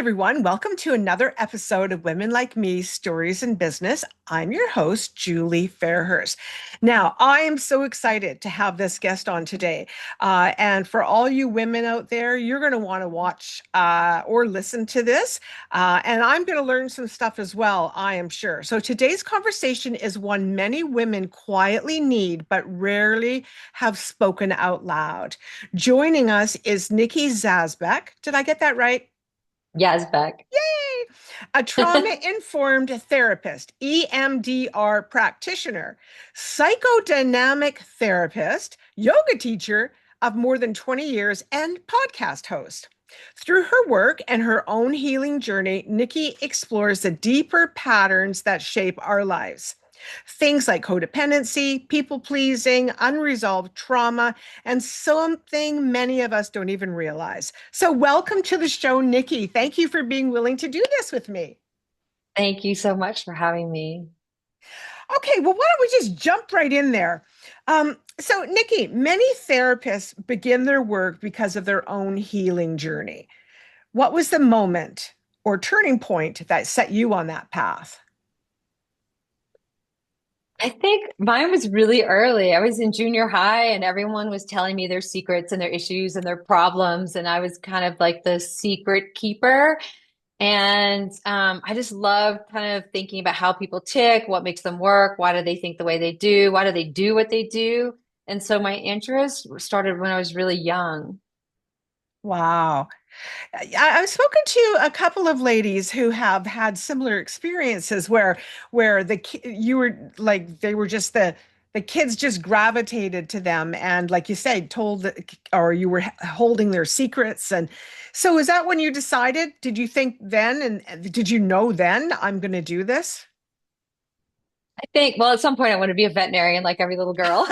everyone. Welcome to another episode of Women Like Me Stories in Business. I'm your host, Julie Fairhurst. Now, I am so excited to have this guest on today. And for all you women out there, you're going to want to watch or listen to this. And I'm going to learn some stuff as well, I am sure. So today's conversation is one many women quietly need, but rarely have spoken out loud. Joining us is Nicky Yazbeck. Did I get that right? Yazbeck. Yay! A trauma-informed therapist, EMDR practitioner, psychodynamic therapist, yoga teacher of more than 20 years, and podcast host. Through her work and her own healing journey, Nicky explores the deeper patterns that shape our lives. Things like codependency, people pleasing, unresolved trauma, and something many of us don't even realize. So, welcome to the show, Nicky. Thank you for being willing to do this with me. Thank you so much for having me. Okay, well, why don't we just jump right in there? So, Nicky, many therapists begin their work because of their own healing journey. What was the moment or turning point that set you on that path? I think mine was really early. I was in junior high and everyone was telling me their secrets and their issues and their problems. And I was kind of like the secret keeper. And I just love kind of thinking about how people tick, what makes them work, why do they think the way they do, why do they do what they do. And so my interest started when I was really young. Wow. I've spoken to a couple of ladies who have had similar experiences where you were like they were just the kids just gravitated to them and like you said or you were holding their secrets. And so is that when you decided, did you think then and did you know then I'm going to do this? I think, well, at some point I want to be a veterinarian like every little girl.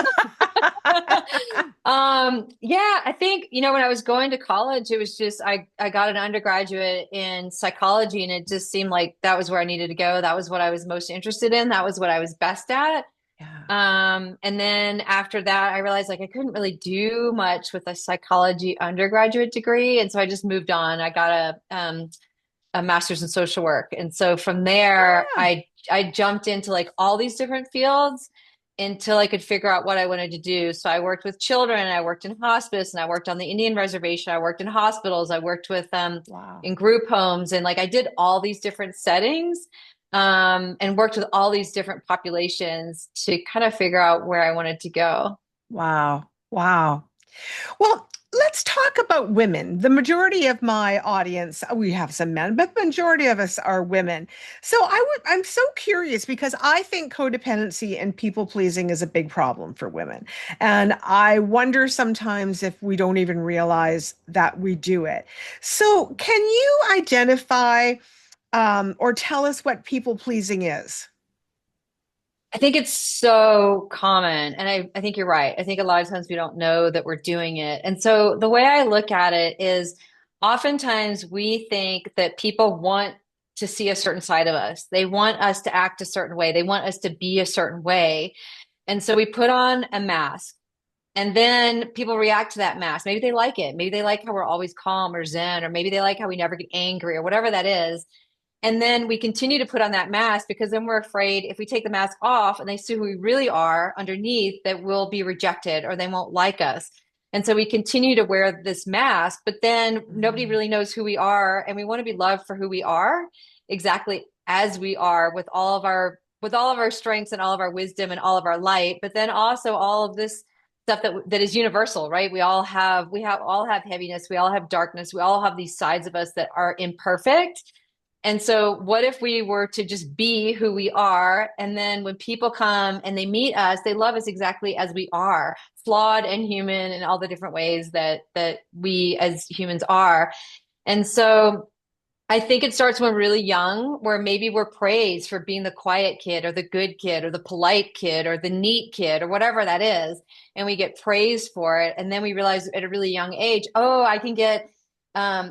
Yeah, I think, when I was going to college, it was just I got an undergraduate in psychology and it just seemed like that was where I needed to go. That was what I was most interested in. That was what I was best at. Yeah. And then after that, I realized like I couldn't really do much with a psychology undergraduate degree. And so I just moved on. I got a master's in social work. And so from there, Ah, I jumped into like all these different fields until I could figure out what I wanted to do. So I worked with children, I worked in hospice, and I worked on the Indian reservation. I worked in hospitals. I worked with wow. in group homes, and like I did all these different settings, and worked with all these different populations to kind of figure out where I wanted to go. Wow. Wow. Well, let's talk about women. The majority of my audience, we have some men, but the majority of us are women. So I'm so curious because I think codependency and people pleasing is a big problem for women. And I wonder sometimes if we don't even realize that we do it. So can you identify or tell us what people pleasing is? I think it's so common. And I think you're right. I think a lot of times we don't know that we're doing it. And so the way I look at it is oftentimes we think that people want to see a certain side of us. They want us to act a certain way. They want us to be a certain way. And so we put on a mask. And then people react to that mask. Maybe they like it. Maybe they like how we're always calm or zen, or maybe they like how we never get angry or whatever that is. And then we continue to put on that mask because then we're afraid if we take the mask off and they see who we really are underneath, that we'll be rejected or they won't like us. And so we continue to wear this mask, but then nobody Mm, really knows who we are. And we want to be loved for who we are, exactly as we are with all of our strengths and all of our wisdom and all of our light, but then also all of this stuff that is universal, right? We all have heaviness, we all have darkness, we all have these sides of us that are imperfect. And so, what if we were to just be who we are? And then when people come and they meet us, they love us exactly as we are, flawed and human in all the different ways that we as humans are. And so, I think it starts when we're really young, where maybe we're praised for being the quiet kid or the good kid or the polite kid or the neat kid or whatever that is. And we get praised for it. And then we realize at a really young age, oh, I can get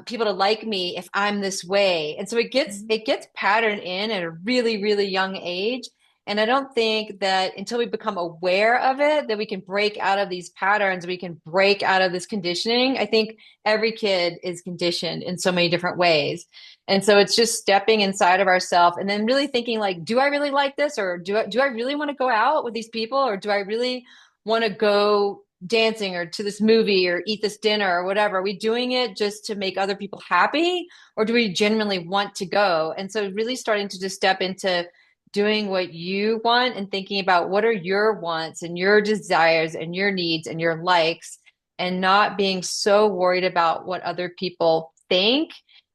people to like me if I'm this way. And so it gets mm, it gets patterned in at a really, really young age. And I don't think that until we become aware of it, that we can break out of these patterns, we can break out of this conditioning. I think every kid is conditioned in so many different ways. And so it's just stepping inside of ourselves and then really thinking like, do I really like this? Or do I really want to go out with these people? Or do I really want to go dancing or to this movie or eat this dinner or whatever? Are we doing it just to make other people happy? Or do we genuinely want to go? And so really starting to just step into doing what you want and thinking about what are your wants and your desires and your needs and your likes, and not being so worried about what other people think.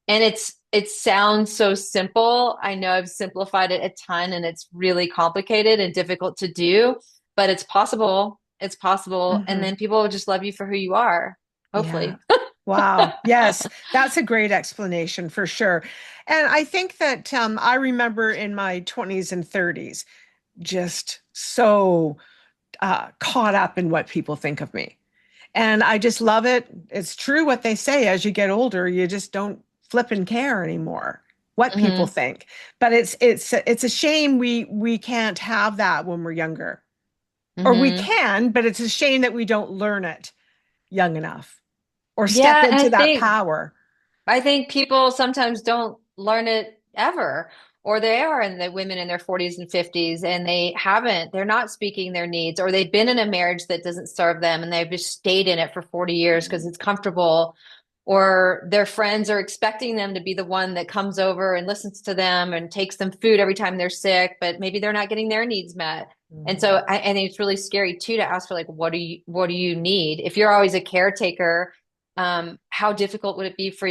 And it sounds so simple. I know I've simplified it a ton and it's really complicated and difficult to do, but it's possible. It's possible. And Mhm. then people will just love you for who you are, Yeah. hopefully. Wow. Yes, that's a great explanation for sure. And I think that I remember in my 20s and 30s, just so caught up in what people think of me. And I just love it. It's true what they say, as you get older, you just don't flip and care anymore what people Hmm. think. But it's a shame we can't have that when we're younger. Or we Hmm. can, but it's a shame that we don't learn it young enough or step Yeah, and into that power. I think people sometimes don't learn it ever, or they are in the women in their 40s and 50s and they're not speaking their needs, or they've been in a marriage that doesn't serve them and they've just stayed in it for 40 years because it's comfortable, or their friends are expecting them to be the one that comes over and listens to them and takes them food every time they're sick, but maybe they're not getting their needs met. And so Mhm. I think it's really scary too to ask for like, what do you need? If you're always a caretaker, how difficult would it be for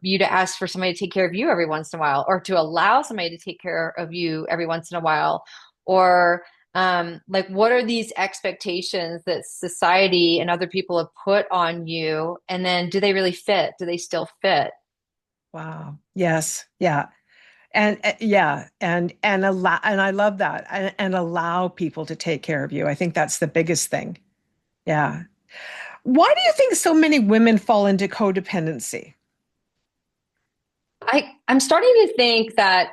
you to ask for somebody to take care of you every once in a while, or to allow somebody to take care of you every once in a while? Or like, what are these expectations that society and other people have put on you? And then do they really fit? Do they still fit? Wow. Yes. Yeah. And yeah, and I love that. And allow people to take care of you. I think that's the biggest thing. Yeah. Why do you think so many women fall into codependency? I'm starting to think that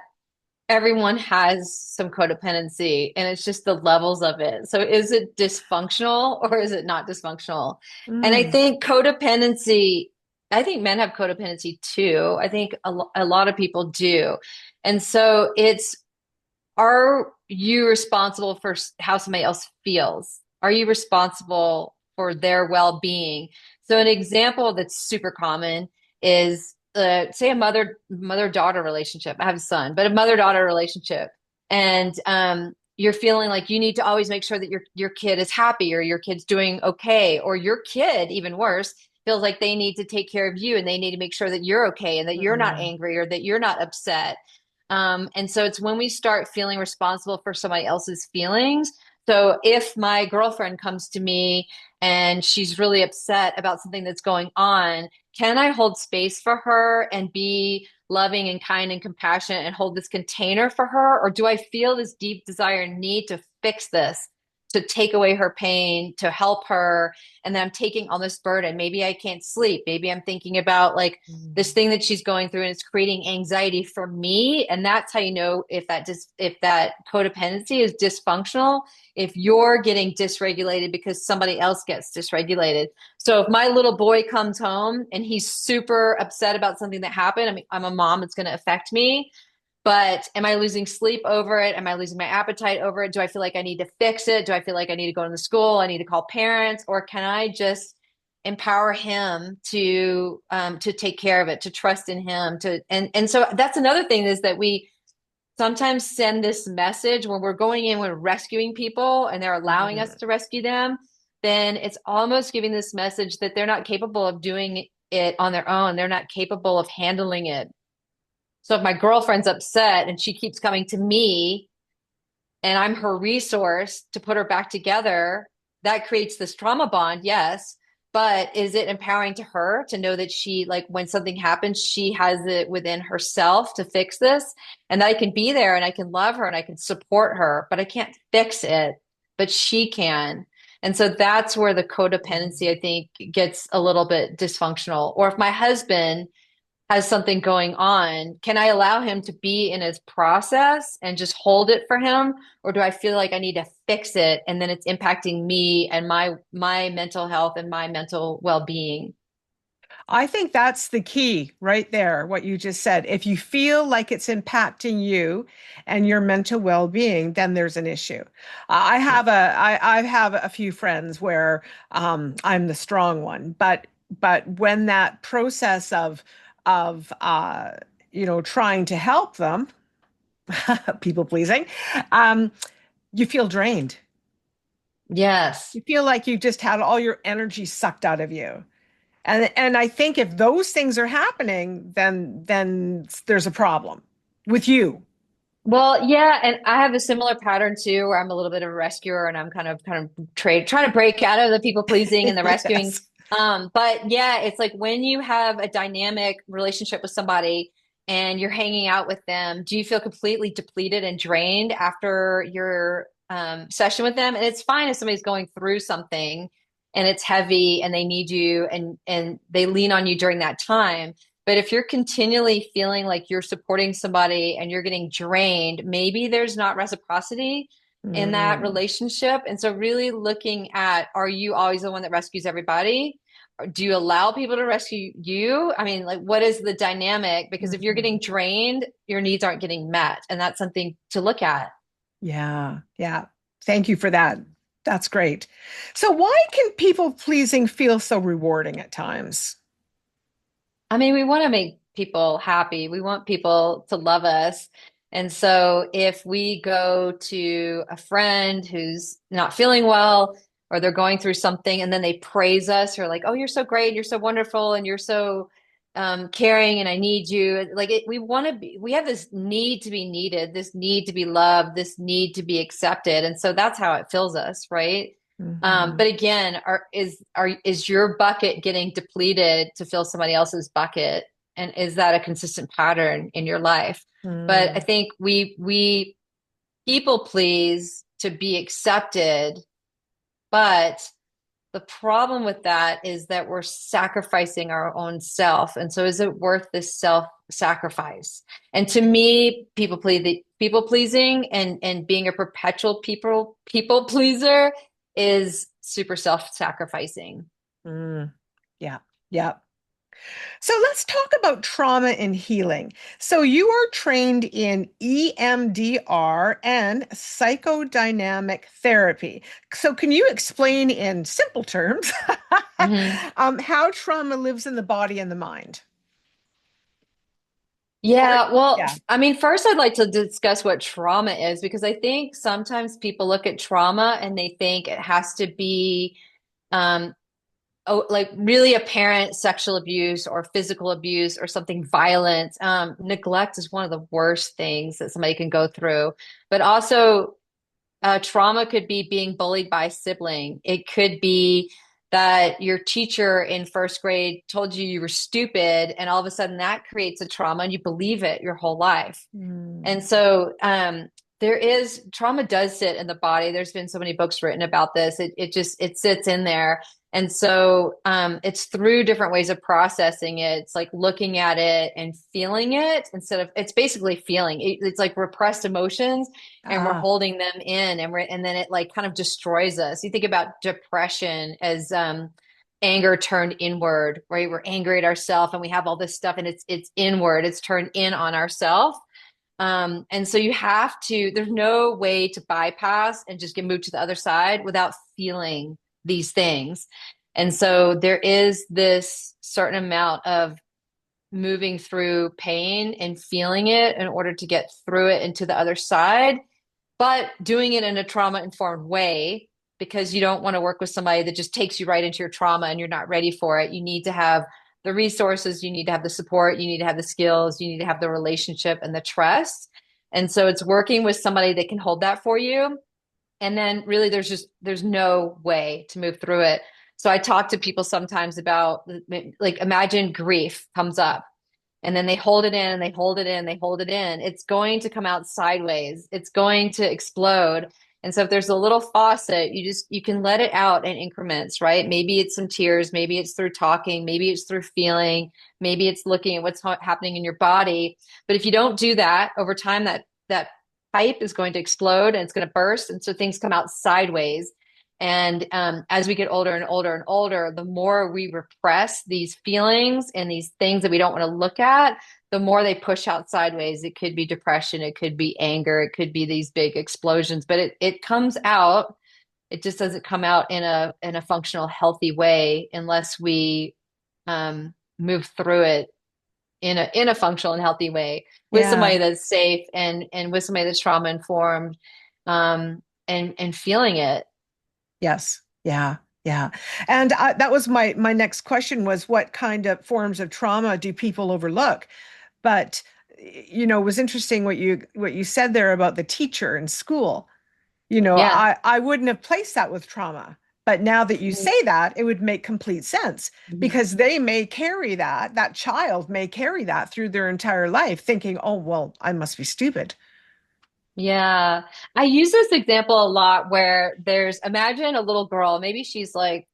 everyone has some codependency and it's just the levels of it. So is it dysfunctional or is it not dysfunctional? And I Mm. think codependency, I think men have codependency too. I think a lot of people do. And so it's, are you responsible for how somebody else feels? Are you responsible for their well-being? So an example that's super common is say a mother-daughter relationship. I have a son, but a mother-daughter relationship. And you're feeling like you need to always make sure that your kid is happy or your kid's doing okay, or your kid, even worse, feels like they need to take care of you and they need to make sure that you're okay and that you're not Mm. angry or that you're not upset. And so it's when we start feeling responsible for somebody else's feelings. So if my girlfriend comes to me and she's really upset about something that's going on, can I hold space for her and be loving and kind and compassionate and hold this container for her? Or do I feel this deep desire and need to fix this, to take away her pain, to help her? And then I'm taking on this burden. Maybe I can't sleep. Maybe I'm thinking about like this Mm. thing that she's going through and it's creating anxiety for me. And that's how you know if that codependency is dysfunctional, if you're getting dysregulated because somebody else gets dysregulated. So if my little boy comes home and he's super upset about something that happened, I mean, I'm a mom, it's going to affect me. But am I losing sleep over it? Am I losing my appetite over it? Do I feel like I need to fix it? Do I feel like I need to go to the school? I need to call parents? Or can I just empower him to take care of it, to trust in him, to and so that's another thing, is that we sometimes send this message when we're going in, we're rescuing people and they're allowing us Mm. to rescue them, then it's almost giving this message that they're not capable of doing it on their own. They're not capable of handling it. So if my girlfriend's upset and she keeps coming to me and I'm her resource to put her back together, that creates this trauma bond, yes. But is it empowering to her to know that she, like, when something happens, she has it within herself to fix this, and that I can be there and I can love her and I can support her, but I can't fix it, but she can. And so that's where the codependency, Mm. I think, gets a little bit dysfunctional. Or if my husband has something going on, can I allow him to be in his process and just hold it for him? Or do I feel like I need to fix it and then it's impacting me and my mental health and my mental well-being? I think that's the key right there, what you just said. If you feel like it's impacting you and your mental well-being, then there's an issue. I have a few friends where I'm the strong one, but when that process of trying to help them, people pleasing, um, you feel drained. Yes. You feel like you just had all your energy sucked out of you. And I think if those things are happening, then there's a problem with you. Well, yeah, and I have a similar pattern too, where I'm a little bit of a rescuer, and I'm trying to break out of the people pleasing and the rescuing. Yes. But yeah, it's like when you have a dynamic relationship with somebody and you're hanging out with them, do you feel completely depleted and drained after your session with them? And it's fine if somebody's going through something and it's heavy and they need you and they lean on you during that time. But if you're continually feeling like you're supporting somebody and you're getting drained, maybe there's not reciprocity in that Mm, relationship. And so, really looking at, are you always the one that rescues everybody? Or do you allow people to rescue you? I mean, like, what is the dynamic? Because if you're mhm. getting drained, your needs aren't getting met. And that's something to look at. Yeah, yeah. Thank you for that. That's great. So why can people pleasing feel so rewarding at times? I mean, we want to make people happy. We want people to love us. And so if we go to a friend who's not feeling well or they're going through something and then they praise us or like, oh, you're so great, you're so wonderful, and you're so caring, and I need you. Like we want to be, we have this need to be needed, this need to be loved, this need to be accepted. And so that's how it fills us, right? Mhm. But again, is your bucket getting depleted to fill somebody else's bucket? And is that a consistent pattern in your life? But I Mm. think we people please to be accepted, but the problem with that is that we're sacrificing our own self. And so is it worth this self-sacrifice? And to me, people pleasing and being a perpetual people pleaser is super self-sacrificing. Mm. Yeah, yeah. So let's talk about trauma and healing. So you are trained in EMDR and psychodynamic therapy. So can you explain in simple terms Mhm. how trauma lives in the body and the mind? Or Yeah, well, yeah. I mean, first I'd like to discuss what trauma is because I think sometimes people look at trauma and they think it has to be um, oh, like really apparent sexual abuse or physical abuse or something violent. Neglect is one of the worst things that somebody can go through, but also trauma could be being bullied by a sibling. It could be that your teacher in first grade told you you were stupid, and all of a sudden that creates a trauma and you believe it your whole life. And Mm. so there is trauma does sit in the body. There's been so many books written about this. It sits in there. And so it's through different ways of processing it. It's like looking at it and feeling it instead of it's basically feeling. It's like repressed emotions and we're Ah, holding them in and then it like kind of destroys us. You think about depression as anger turned inward, right? We're angry at ourselves and we have all this stuff and it's inward. It's turned in on ourselves. And so you have to, there's no way to bypass and just get moved to the other side without feeling these things. And so there is this certain amount of moving through pain and feeling it in order to get through it and to the other side, but doing it in a trauma informed way because you don't want to work with somebody that just takes you right into your trauma and you're not ready for it. You need to have the resources, you need to have the support, you need to have the skills, you need to have the relationship and the trust. And so it's working with somebody that can hold that for you. And then really there's no way to move through it. So I talk to people sometimes about like imagine grief comes up and then they hold it in and they hold it in, they hold it in. It's going to come out sideways. It's going to explode. And so if there's a little faucet, you can let it out in increments, right? Maybe it's some tears, maybe it's through talking, maybe it's through feeling, maybe it's looking at what's happening in your body. But if you don't do that over time, that pipe is going to explode and it's going to burst. And so things come out sideways. And as we get older and older and older, the more we repress these feelings and these things that we don't want to look at, the more they push out sideways. It could be depression, it could be anger, it could be these big explosions, but it comes out. It just doesn't come out in a functional, healthy way unless we move through it in a functional and healthy way with Yeah. somebody that's safe and with somebody that's trauma informed, and feeling it. Yes. Yeah. Yeah. And that was my next question was what kind of forms of trauma do people overlook? But it was interesting what you said there about the teacher in school. Yeah. I wouldn't have placed that with trauma. But now that you say that, it would make complete sense Mhm. because they may carry that child may carry that through their entire life, thinking, oh, well, I must be stupid. Yeah. I use this example a lot where imagine a little girl, maybe she's like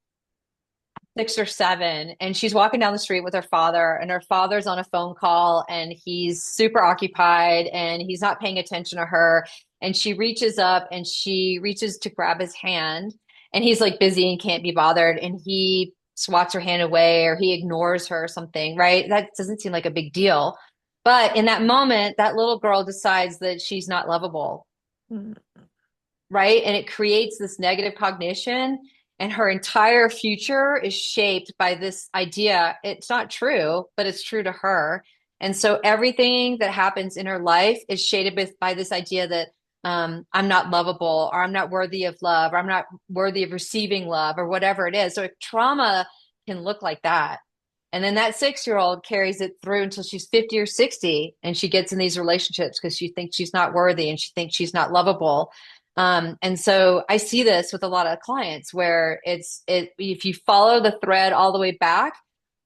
6 or 7, and she's walking down the street with her father, and her father's on a phone call and he's super occupied and he's not paying attention to her. And she reaches up and she reaches to grab his hand, and he's like busy and can't be bothered. And he swats her hand away or he ignores her or something, right? That doesn't seem like a big deal. But in that moment, that little girl decides that she's not lovable, Mm. right? And it creates this negative cognition, and her entire future is shaped by this idea. It's not true, but it's true to her. And so everything that happens in her life is shaded by this idea that I'm not lovable, or I'm not worthy of love, or I'm not worthy of receiving love, or whatever it is. So trauma can look like that. And then that 6 year old carries it through until she's 50 or 60, and she gets in these relationships because she thinks she's not worthy and she thinks she's not lovable. And so I see this with a lot of clients where if you follow the thread all the way back,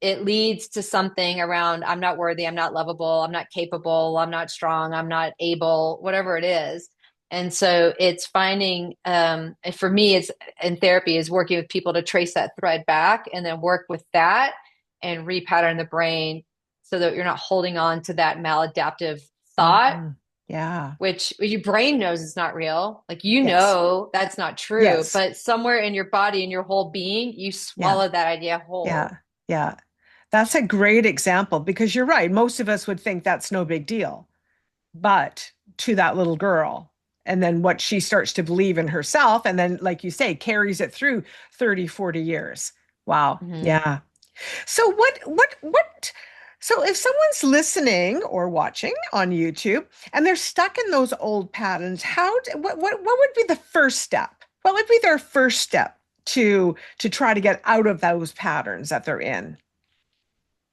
it leads to something around I'm not worthy, I'm not lovable, I'm not capable, I'm not strong, I'm not able, whatever it is. And so it's finding, for me, it's in therapy is working with people to trace that thread back and then work with that and repattern the brain so that you're not holding on to that maladaptive thought, Mhm. Yeah. which your brain knows is not real. Like, Yes. that's not true, Yes. but somewhere in your body and your whole being, you Yeah. swallow that idea whole. Yeah. Yeah. That's a great example because you're right. Most of us would think that's no big deal. But to that little girl, and then what she starts to believe in herself, and then, like you say, carries it through 30, 40 years. Wow. Mhm. Yeah. So so if someone's listening or watching on YouTube and they're stuck in those old patterns, what would be the first step? What would be their first step to try to get out of those patterns that they're in?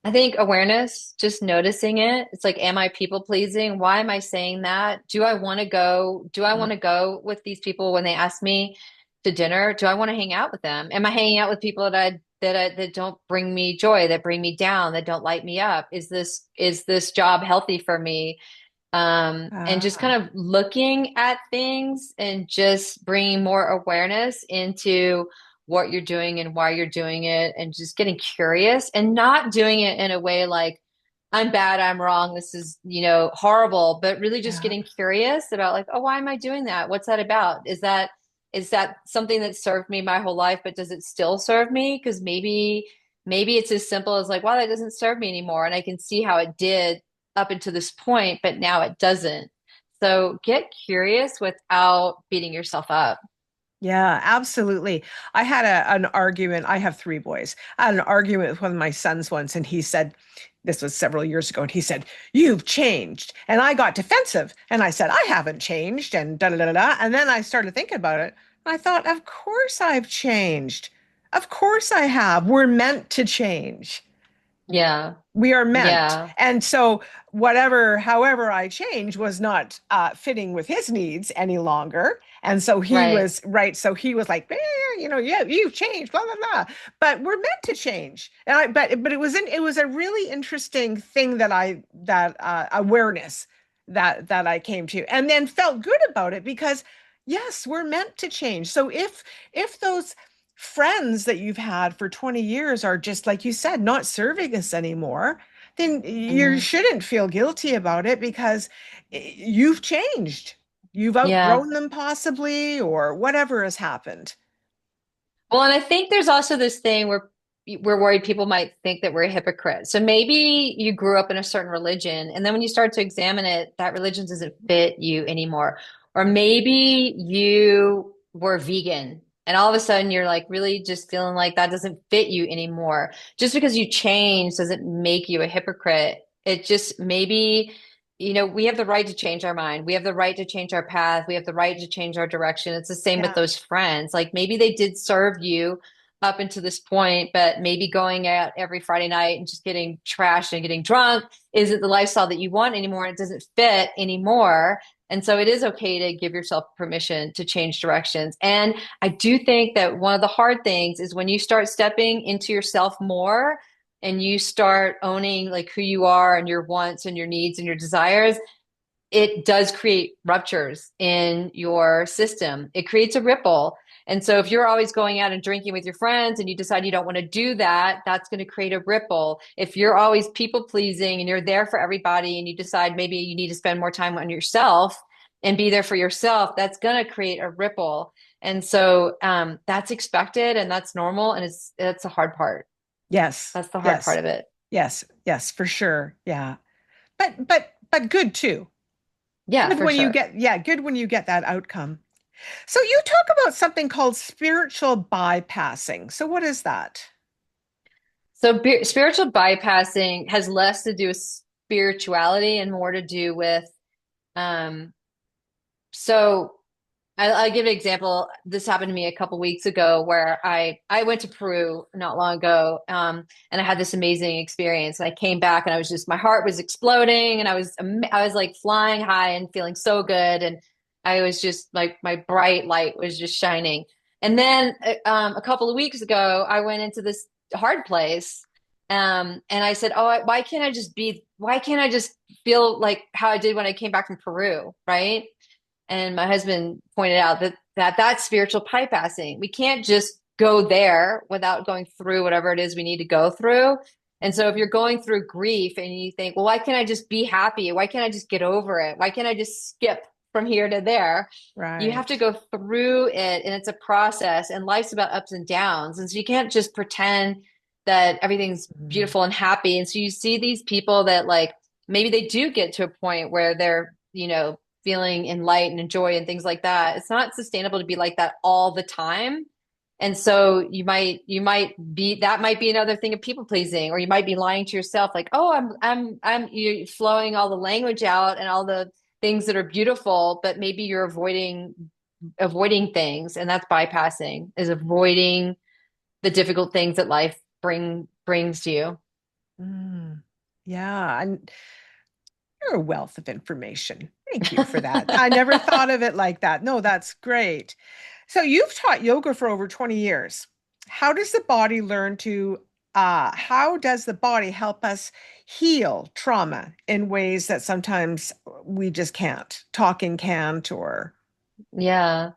I think awareness, just noticing it. It's like, am I people pleasing? Why am I saying that? Do I want to go? Do I want to go with these people when they ask me to dinner? Do I want to hang out with them? Am I hanging out with people that don't bring me joy, that bring me down, that don't light me up? Is this job healthy for me? And just Ah, kind of looking at things and just bringing more awareness into what you're doing and why you're doing it, and just getting curious and not doing it in a way like, I'm bad, I'm wrong, this is, horrible, but really just yeah, getting curious about, like, oh, why am I doing that? What's that about? Is that something that served me my whole life, but does it still serve me? Because maybe it's as simple as like, wow, that doesn't serve me anymore. And I can see how it did up until this point, but now it doesn't. So get curious without beating yourself up. yeah, absolutely. I had an argument. I have three boys. I had an argument with one of my sons once, and he said, this was several years ago, and he said, "You've changed." And I got defensive, and I said, "I haven't changed," and da da da da. Da. And then I started thinking about it. I thought, of course I've changed. Of course I have. We're meant to change. Yeah. We are meant. Yeah. And so however I changed was not fitting with his needs any longer. And so he Right. was right. So he was like, yeah, you've changed, blah, blah, blah. But we're meant to change. But it was a really interesting thing that awareness that I came to and then felt good about it because Yes, we're meant to change. So if those friends that you've had for 20 years are just like you said, not serving us anymore, then you Mhm. shouldn't feel guilty about it because you've changed. You've Yeah. outgrown them possibly, or whatever has happened. Well, and I think there's also this thing where we're worried people might think that we're a hypocrite. So maybe you grew up in a certain religion, and then when you start to examine it, that religion doesn't fit you anymore. Or maybe you were vegan, and all of a sudden you're like really just feeling like that doesn't fit you anymore. Just because you change doesn't make you a hypocrite. It just maybe we have the right to change our mind. We have the right to change our path. We have the right to change our direction. It's the same with Yeah. those friends. Like maybe they did serve you up until this point, but maybe going out every Friday night and just getting trashed and getting drunk isn't the lifestyle that you want anymore. It doesn't fit anymore. And so it is okay to give yourself permission to change directions. And I do think that one of the hard things is when you start stepping into yourself more and you start owning like who you are and your wants and your needs and your desires, it does create ruptures in your system. It creates a ripple. And so if you're always going out and drinking with your friends and you decide you don't want to do that, that's going to create a ripple. If you're always people pleasing and you're there for everybody and you decide maybe you need to spend more time on yourself and be there for yourself, that's going to create a ripple. And so that's expected and that's normal. And it's the hard part. Yes. That's the hard part Yes. of it. Yes. Yes, for sure. Yeah. But good too. Yeah, Good for when you sure. get, yeah, good when you get that outcome. So you talk about something called spiritual bypassing. So what is that? So spiritual bypassing has less to do with spirituality and more to do with um so I'll give an example. This happened to me a couple weeks ago where I went to Peru not long ago, and I had this amazing experience. And I came back and I was just my heart was exploding, and I was like flying high and feeling so good, and I was just like my bright light was just shining. And then a couple of weeks ago, I went into this hard place, and I said, "Oh, why can't I just be? Why can't I just feel like how I did when I came back from Peru?" Right? And my husband pointed out that's spiritual bypassing. We can't just go there without going through whatever it is we need to go through. And so if you're going through grief and you think, well, why can't I just be happy? Why can't I just get over it? Why can't I just skip from here to there? You have to Right. go through it, and it's a process, and life's about ups and downs. And so you can't just pretend that everything's Mhm. beautiful and happy. And so you see these people that like maybe they do get to a point where they're, feeling in light and joy and things like that. It's not sustainable to be like that all the time. And so you might be that might be another thing of people pleasing, or you might be lying to yourself like, oh, I'm you flowing all the language out and all the things that are beautiful, but maybe you're avoiding things, and that's bypassing, is avoiding the difficult things that life brings to you. Mm. Yeah, and you're a wealth of information. Thank you for that. I never thought of it like that. No, that's great. So you've taught yoga for over 20 years. How does the body learn to, how does the body help us heal trauma in ways that sometimes we just can't? Talking can't, or Yeah.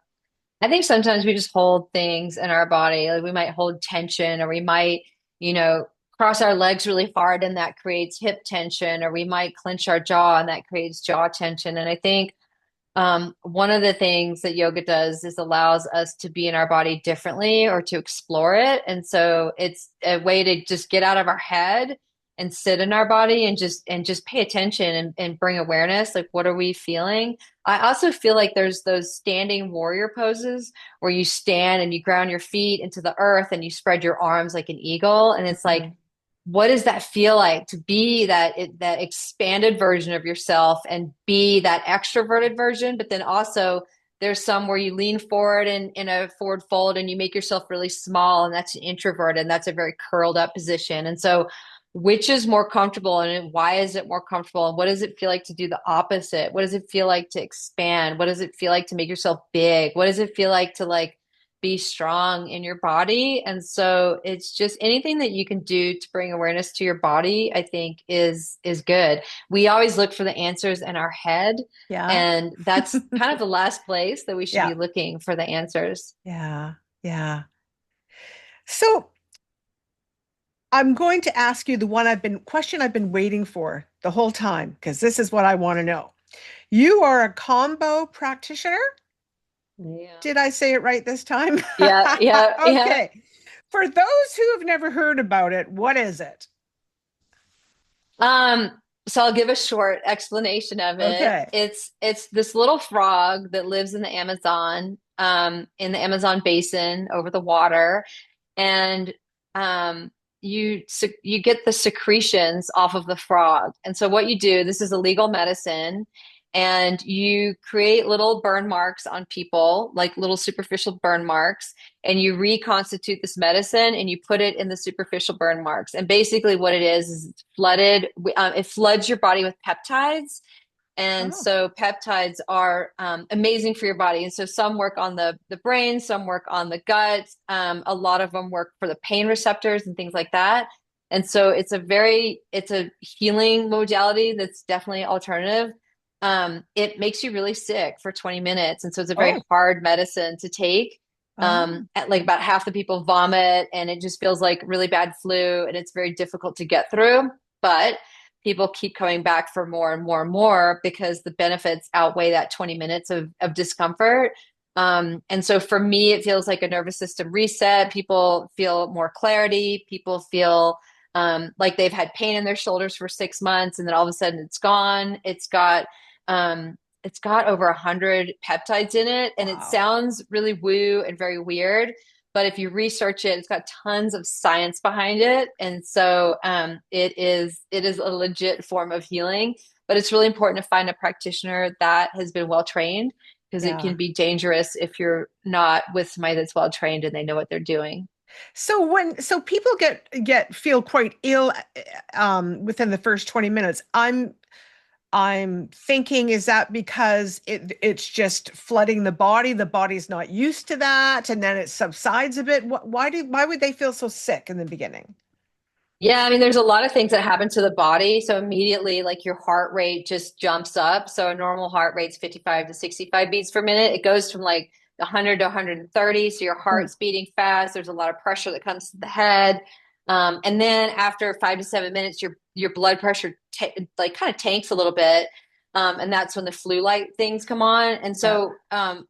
I think sometimes we just hold things in our body. Like we might hold tension, or we might, you know, cross our legs really hard and that creates hip tension, or we might clench our jaw and that creates jaw tension. And I think one of the things that yoga does is allows us to be in our body differently or to explore it. And so it's a way to just get out of our head and sit in our body and just pay attention and bring awareness. Like, what are we feeling? I also feel like there's those standing warrior poses where you stand and you ground your feet into the earth and you spread your arms like an eagle. And it's like, Mhm. what does that feel like to be that expanded version of yourself and be that extroverted version? But then also there's some where you lean forward in a forward fold and you make yourself really small, and that's an introvert, and that's a very curled up position. And so which is more comfortable, and why is it more comfortable, and what does it feel like to do the opposite? What does it feel like to expand? What does it feel like to make yourself big? What does it feel like to like be strong in your body. And so it's just anything that you can do to bring awareness to your body, I think is good. We always look for the answers in our head, Yeah. and that's kind of the last place that we should Yeah. be looking for the answers. Yeah. Yeah. So I'm going to ask you the question I've been waiting for the whole time, because this is what I want to know. You are a combo practitioner? Yeah. Did I say it right this time? Yeah, yeah, yeah. Okay. For those who have never heard about it, what is it? Um, so I'll give a short explanation of it. Okay. It's this little frog that lives in the Amazon basin over the water, and um, you get the secretions off of the frog. And so what you do, this is a legal medicine, and you create little burn marks on people, like little superficial burn marks, and you reconstitute this medicine and you put it in the superficial burn marks. And basically, what it is it's flooded. It floods your body with peptides, and Oh. so peptides are amazing for your body. And so some work on the brain, some work on the gut. A lot of them work for the pain receptors and things like that. And so it's a healing modality that's definitely alternative. It makes you really sick for 20 minutes. And so it's a very Oh. hard medicine to take. Oh. Like about half the people vomit, and it just feels like really bad flu, and it's very difficult to get through. But people keep coming back for more and more and more because the benefits outweigh that 20 minutes of discomfort. And so for me, it feels like a nervous system reset. People feel more clarity. People feel like they've had pain in their shoulders for 6 months, and then all of a sudden it's gone. It's got over 100 peptides in it, and it Wow. sounds really woo and very weird. But if you research it, it's got tons of science behind it, and so it is a legit form of healing. But it's really important to find a practitioner that has been well trained, because it Yeah. can be dangerous if you're not with somebody that's well trained and they know what they're doing. So people get feel quite ill within the first 20 minutes. I'm thinking, is that because it's just flooding the body? The body's not used to that, and then it subsides a bit. Why would they feel so sick in the beginning? Yeah, I mean, there's a lot of things that happen to the body. So immediately, like your heart rate just jumps up. So a normal heart rate's 55 to 65 beats per minute. It goes from like 100 to 130. So your Oh, heart's beating fast. There's a lot of pressure that comes to the head. And then after 5 to 7 minutes, your blood pressure like kind of tanks a little bit. And that's when the flu-like things come on. And yeah. so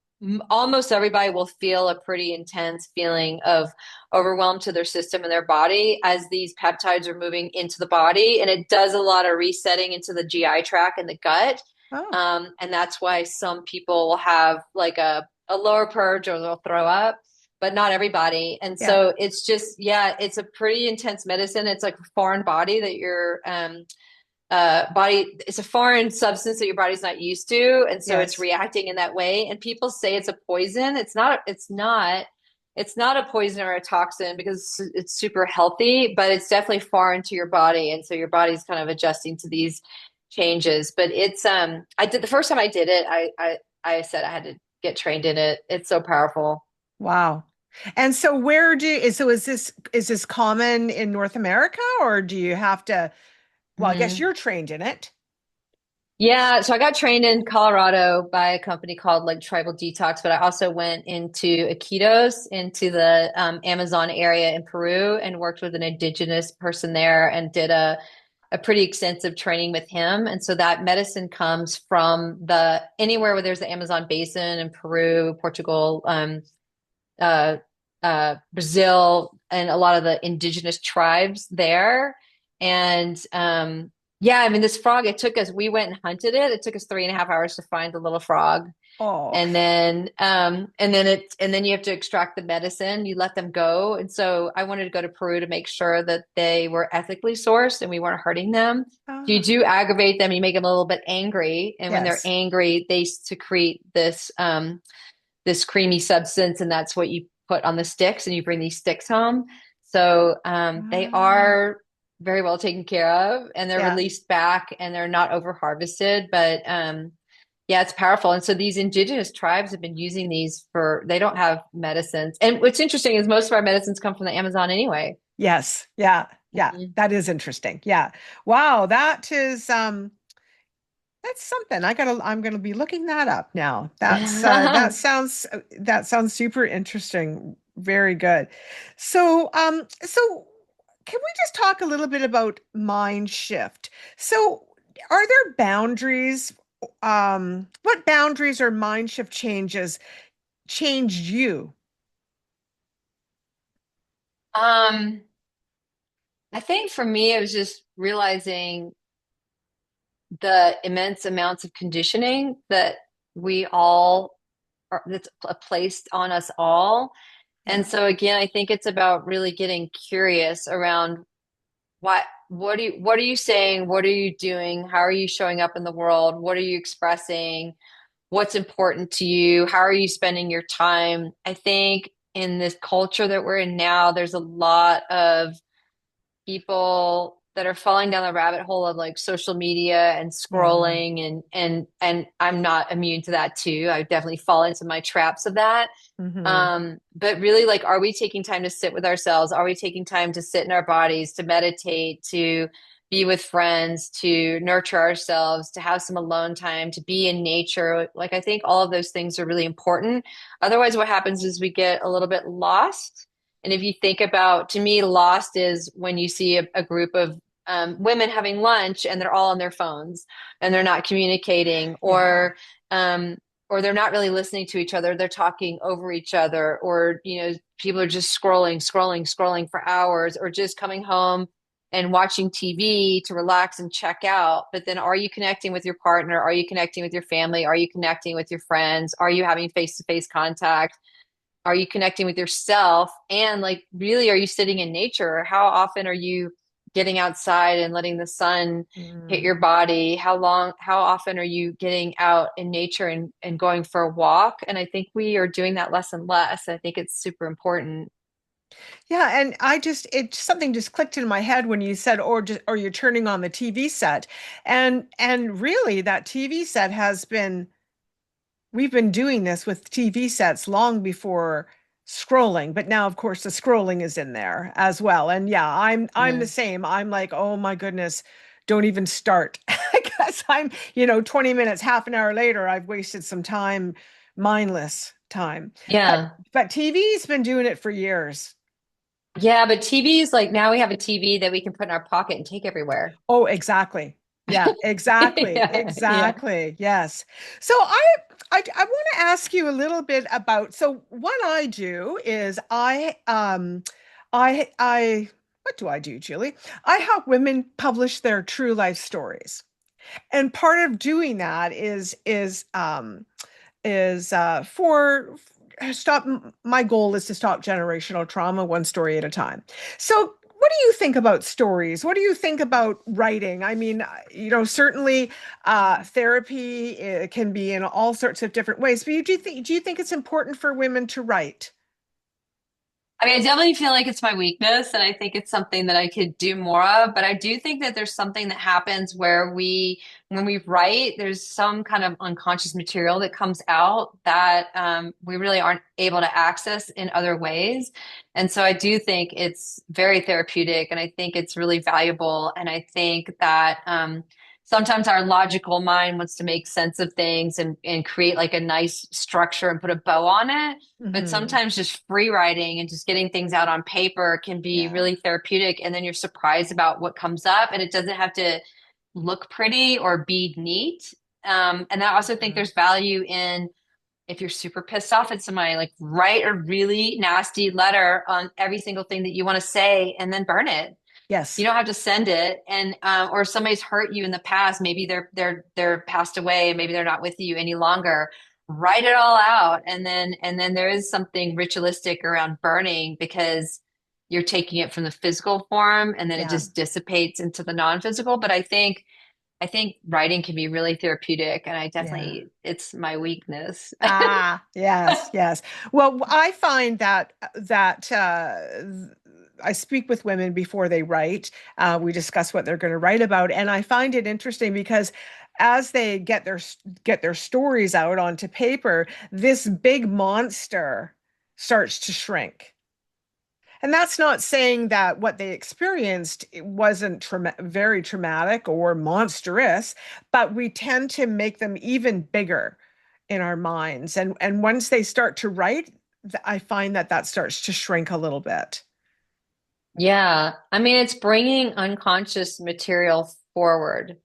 almost everybody will feel a pretty intense feeling of overwhelmed to their system and their body as these peptides are moving into the body. And it does a lot of resetting into the GI tract and the gut. Oh, And that's why some people will have like a lower purge or they'll throw up, but not everybody. And yeah. so it's just, yeah, it's a pretty intense medicine. It's like a foreign body that your body, it's a foreign substance that your body's not used to. And so it's Yes. reacting in that way. And people say it's a poison. It's not a poison or a toxin because it's super healthy, but it's definitely foreign to your body. And so your body's kind of adjusting to these changes. But it's I did the first time I did it, I said I had to get trained in it. It's so powerful. Wow. And so is this common in North America, or do you have to, well, I guess Mhm. you're trained in it. Yeah, so I got trained in Colorado by a company called like Tribal Detox, but I also went into Iquitos, into the Amazon area in Peru, and worked with an indigenous person there and did a pretty extensive training with him. And so that medicine comes from the anywhere where there's the Amazon basin in Peru, Portugal, uh, Brazil, and a lot of the indigenous tribes there. And yeah, I mean, this frog, we went and hunted it. It took us 3.5 hours to find the little frog. Oh, And then you have to extract the medicine. You let them go. And so I wanted to go to Peru to make sure that they were ethically sourced and we weren't hurting them. So you ah, do aggravate them, you make them a little bit angry. And when they're yes. angry, they secrete this creamy substance, and that's what you put on the sticks, and you bring these sticks home. So they Ah, are very well taken care of, and they're yeah. released back, and they're not over harvested. But Yeah, it's powerful. And so these indigenous tribes have been using these for, they don't have medicines. And what's interesting is most of our medicines come from the Amazon anyway. Yes. Yeah. Yeah. Mhm. That is interesting. Yeah. Wow. That's something. I'm gonna be looking that up now. That sounds super interesting. Very good. So can we just talk a little bit about mind shift? So are there boundaries? What boundaries or mind shift changes changed you? Um, I think for me, it was just realizing the immense amounts of conditioning that we all are, that's placed on us all. And Yeah. so again, I think it's about really getting curious around what are you saying? What are you doing? How are you showing up in the world? What are you expressing? What's important to you? How are you spending your time? I think in this culture that we're in now, there's a lot of people that are falling down the rabbit hole of like social media and Mm, scrolling and I'm not immune to that too. I definitely fall into my traps of that. hmm. But really, like, are we taking time to sit with ourselves? Are we taking time to sit in our bodies, to meditate, to be with friends, to nurture ourselves, to have some alone time, to be in nature? Like, I think all of those things are really important. Otherwise, what happens is we get a little bit lost. And if you think about, to me, lost is when you see a group of women having lunch and they're all on their phones and they're not communicating, Yeah. or they're not really listening to each other. They're talking over each other, or, people are just scrolling for hours, or just coming home and watching TV to relax and check out. But then are you connecting with your partner? Are you connecting with your family? Are you connecting with your friends? Are you having face-to-face contact? Are you connecting with yourself? And like, really, are you sitting in nature? How often are you getting outside and letting the sun hit Mm. your body? How often are you getting out in nature and going for a walk? And I think we are doing that less and less. I think it's super important. Yeah, and it something just clicked in my head when you said or you're turning on the TV set. And really that TV set has been we've been doing this with TV sets long before scrolling, but now of course the scrolling is in there as well. And yeah, I'm the Mhm. same. I'm like, "Oh my goodness, don't even start." Because 20 minutes, half an hour later, I've wasted some time, mindless time. But Yeah. but TV's been doing it for years. Yeah, but TV is like, now we have a TV that we can put in our pocket and take everywhere. Oh, exactly. Yeah, exactly. Yeah, yeah. Exactly. Yes. So I want to ask you a little bit about so what I do is I what do I do, Julie? I help women publish their true life stories. And part of doing that is for stop my goal is to stop generational trauma one story at a time. So what do you think about stories? What do you think about writing? I mean, certainly therapy can be in all sorts of different ways, but do you think it's important for women to write? I mean, I definitely feel like it's my weakness, and I think it's something that I could do more of. But I do think that there's something that happens where when we write, there's some kind of unconscious material that comes out that we really aren't able to access in other ways. And so I do think it's very therapeutic, and I think it's really valuable. And I think that sometimes our logical mind wants to make sense of things and create like a nice structure and put a bow on it, but Hmm. sometimes just free writing and just getting things out on paper can be Yeah. really therapeutic. And then you're surprised about what comes up, and it doesn't have to look pretty or be neat. And I also think Mhm. there's value in, if you're super pissed off at somebody, like, write a really nasty letter on every single thing that you want to say and then burn it. You Yes. don't have to send it. And or somebody's hurt you in the past, maybe they're passed away, maybe they're not with you any longer. Write it all out, and then there is something ritualistic around burning, because you're taking it from the physical form and then it Yeah. just dissipates into the non-physical. But I think writing can be really therapeutic, and I Yeah. definitely, it's my weakness. Ah, yes, yes. Well, I find that I speak with women before they write. We discuss what they're going to write about, and I find it interesting because as they get their stories out onto paper, this big monster starts to shrink. And that's not saying that what they experienced wasn't very traumatic or monstrous, but we tend to make them even bigger in our minds. And once they start to write, I find that that starts to shrink a little bit. Yeah. I mean, it's bringing unconscious material forward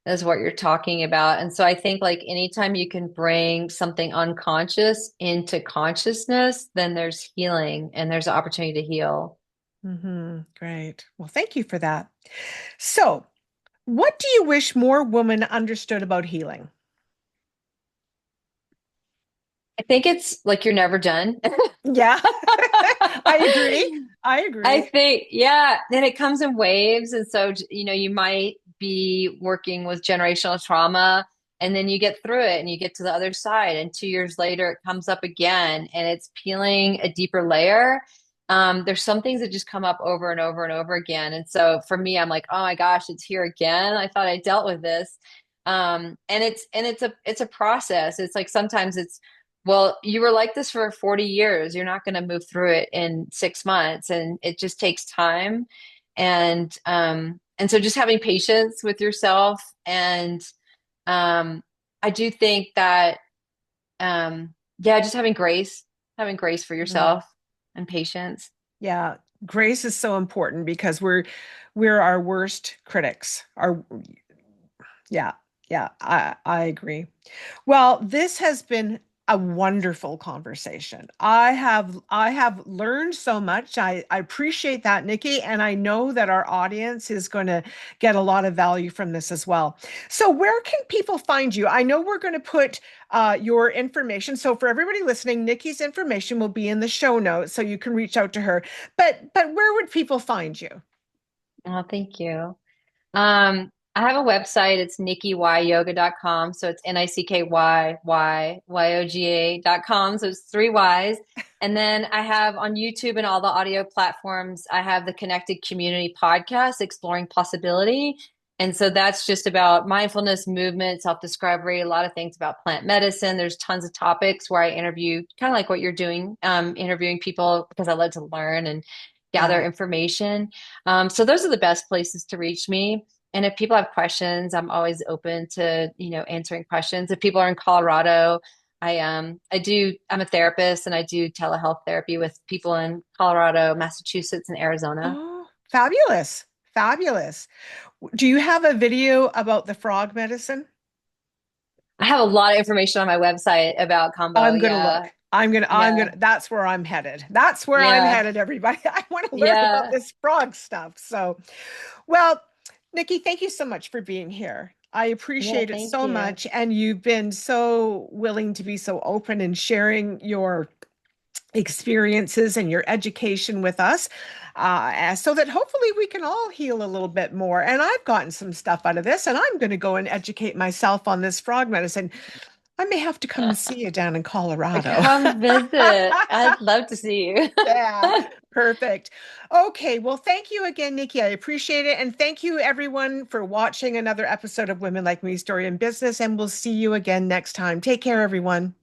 is what you're talking about. And so I think like anytime you can bring something unconscious into consciousness, then there's healing and there's an opportunity to heal. Great. Well, thank you for that. So, what do you wish more women understood about healing? I think it's like you're never done. Yeah, I agree. I I agree. think, yeah, then it comes in waves. And so, you might be working with generational trauma and then you get through it and you get to the other side. And 2 years later, it comes up again and it's peeling a deeper layer. There's some things that just come up over and over and over again. And so for me, I'm like, oh my gosh, it's here again. I thought I dealt with this. And it's a process. It's like sometimes it's, well, you were like this for 40 years. You're not going to move through it in 6 months, and it just takes time. And so just having patience with yourself, and I do think that yeah, just having grace for Mm, yourself and patience. yeah, grace is so important because we're our worst critics. Our Yeah, yeah, I agree. Well, this has been a wonderful conversation. I have learned so much. I appreciate that, Nikki, and I know that our audience is going to get a lot of value from this as well. So, where can people find you? I know we're going to put your information. So, for everybody listening, Nikki's information will be in the show notes, so you can reach out to her. But where would people find you? Oh, thank you. I have a website. It's nickyyoga.com. So it's NICKYYYOGA.com. So it's three Y's. And then I have on YouTube and all the audio platforms, I have the Connected Community podcast, Exploring Possibility. And so that's just about mindfulness, movement, self-discovery, a lot of things about plant medicine. There's tons of topics where I interview, kind of like what you're doing, interviewing people because I love to learn and gather Yeah. information. So those are the best places to reach me. And if people have questions, I'm always open to, answering questions. If people are in Colorado, I'm a therapist and I do telehealth therapy with people in Colorado, Massachusetts, and Arizona. Oh, fabulous. Fabulous. Do you have a video about the frog medicine? I have a lot of information on my website about combo. I'm gonna Yeah. look. Yeah. That's where I'm headed. That's where I'm Yeah. headed, everybody. I want to learn about Yeah. this frog stuff. So, well, Nikki, thank you so much for being here. I Yeah. appreciate it Thank so you. much. And you've been so willing to be so open and sharing your experiences and your education with us, so that hopefully we can all heal a little bit more. And I've gotten some stuff out of this, and I'm going to go and educate myself on this frog medicine. I may have to come and see you down in Colorado. Come visit. I'd love to see you. Yeah, perfect. Okay, well, thank you again, Nikki. I appreciate it. And thank you, everyone, for watching another episode of Women Like Me Story in Business. And we'll see you again next time. Take care, everyone.